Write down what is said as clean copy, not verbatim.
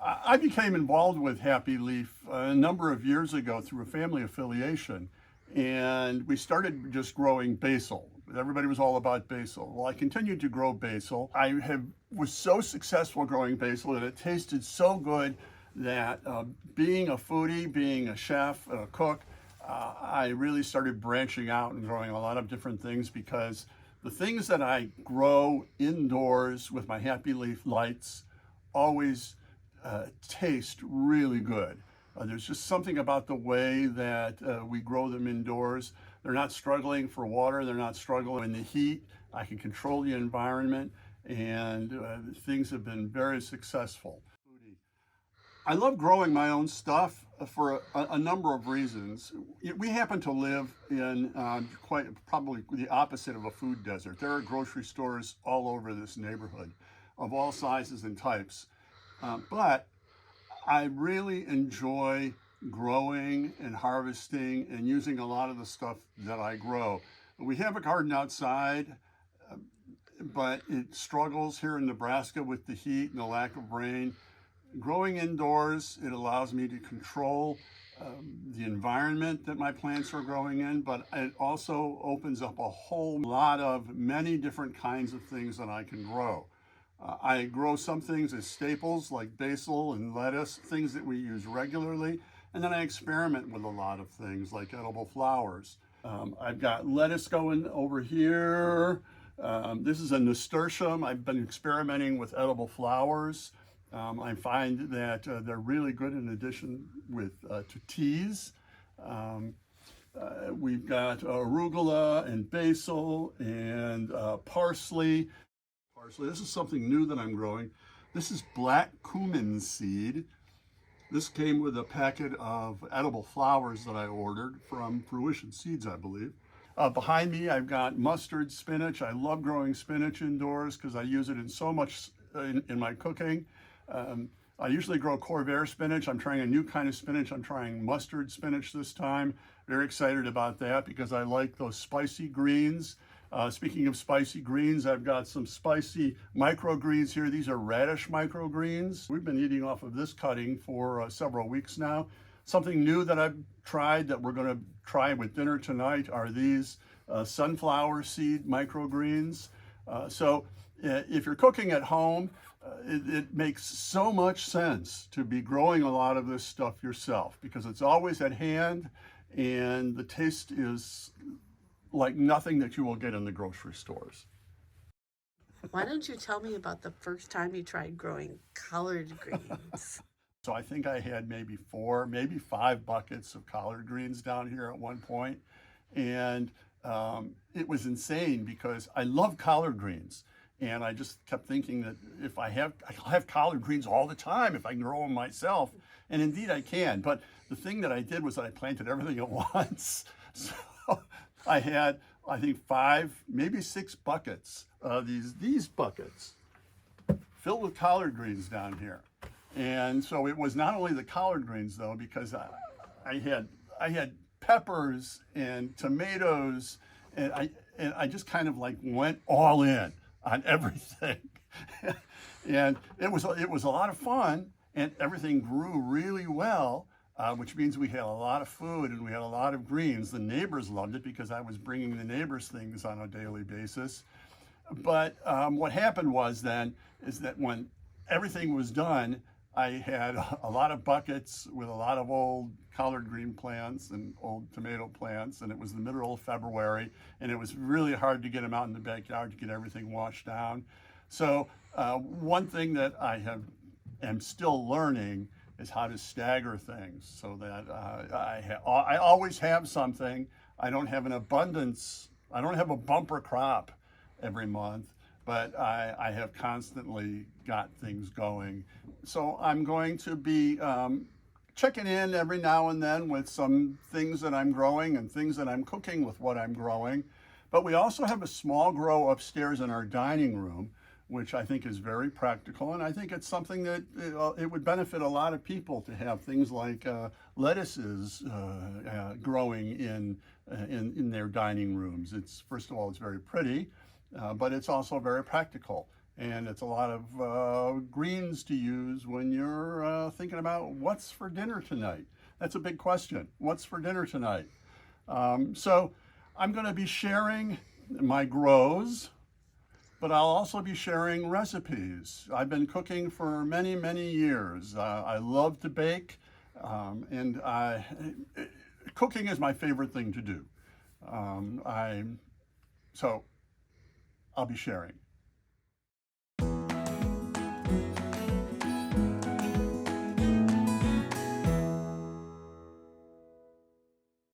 I became involved with Happy Leaf a number of years ago through a family affiliation, and we started just growing basil. Everybody was all about basil. Well, I continued to grow basil. Was so successful growing basil that it tasted so good that being a foodie, being a chef, a cook, I really started branching out and growing a lot of different things because the things that I grow indoors with my Happy Leaf lights always taste really good. There's just something about the way that we grow them indoors. They're not struggling for water, they're not struggling in the heat. I can control the environment, and things have been very successful. I love growing my own stuff for a number of reasons. We happen to live in quite probably the opposite of a food desert. There are grocery stores all over this neighborhood of all sizes and types. But I really enjoy growing and harvesting and using a lot of the stuff that I grow. We have a garden outside, but it struggles here in Nebraska with the heat and the lack of rain. Growing indoors, it allows me to control the environment that my plants are growing in, but it also opens up a whole lot of many different kinds of things that I can grow. I grow some things as staples like basil and lettuce, things that we use regularly, and then I experiment with a lot of things like edible flowers. I've got lettuce going over here. This is a nasturtium. I've been experimenting with edible flowers. I find that they're really good in addition to teas. We've got arugula and basil and parsley. This is something new that I'm growing. This is black cumin seed. This came with a packet of edible flowers that I ordered from Fruition Seeds, I believe. Behind me, I've got mustard spinach. I love growing spinach indoors because I use it in so much in my cooking. I usually grow Corvair spinach. I'm trying a new kind of spinach. I'm trying mustard spinach this time. Very excited about that because I like those spicy greens. Speaking of spicy greens, I've got some spicy microgreens here. These are radish microgreens. We've been eating off of this cutting for several weeks now. Something new that I've tried that we're going to try with dinner tonight are these sunflower seed microgreens. So if you're cooking at home, it makes so much sense to be growing a lot of this stuff yourself because it's always at hand and the taste is like nothing that you will get in the grocery stores. Why don't you tell me about the first time you tried growing collard greens? So I think I had maybe 4, maybe 5 buckets of collard greens down here at one point. And it was insane because I love collard greens. And I just kept thinking that I'll have collard greens all the time if I can grow them myself. And indeed I can. But the thing that I did was that I planted everything at once. So I had, I think 5, maybe 6 buckets, these buckets filled with collard greens down here. And so it was not only the collard greens though, because I had peppers and tomatoes, and I just kind of like went all in on everything. And it was a lot of fun, and everything grew really well, which means we had a lot of food and we had a lot of greens. The neighbors loved it because I was bringing the neighbors things on a daily basis. But what happened was then is that when everything was done, I had a lot of buckets with a lot of old collard green plants and old tomato plants, and it was the middle of February, and it was really hard to get them out in the backyard to get everything washed down. So one thing that am still learning is how to stagger things so that I always have something. I don't have an abundance. I don't have a bumper crop every month, but I have constantly got things going. So I'm going to be checking in every now and then with some things that I'm growing and things that I'm cooking with what I'm growing. But we also have a small grow upstairs in our dining room, which I think is very practical. And I think it's something that it would benefit a lot of people to have things like lettuces growing in their dining rooms. First of all, it's very pretty, but it's also very practical. And it's a lot of greens to use when you're thinking about what's for dinner tonight. That's a big question. What's for dinner tonight? So I'm going to be sharing my grows, but I'll also be sharing recipes. I've been cooking for many, many years. I love to bake, and cooking is my favorite thing to do. So I'll be sharing.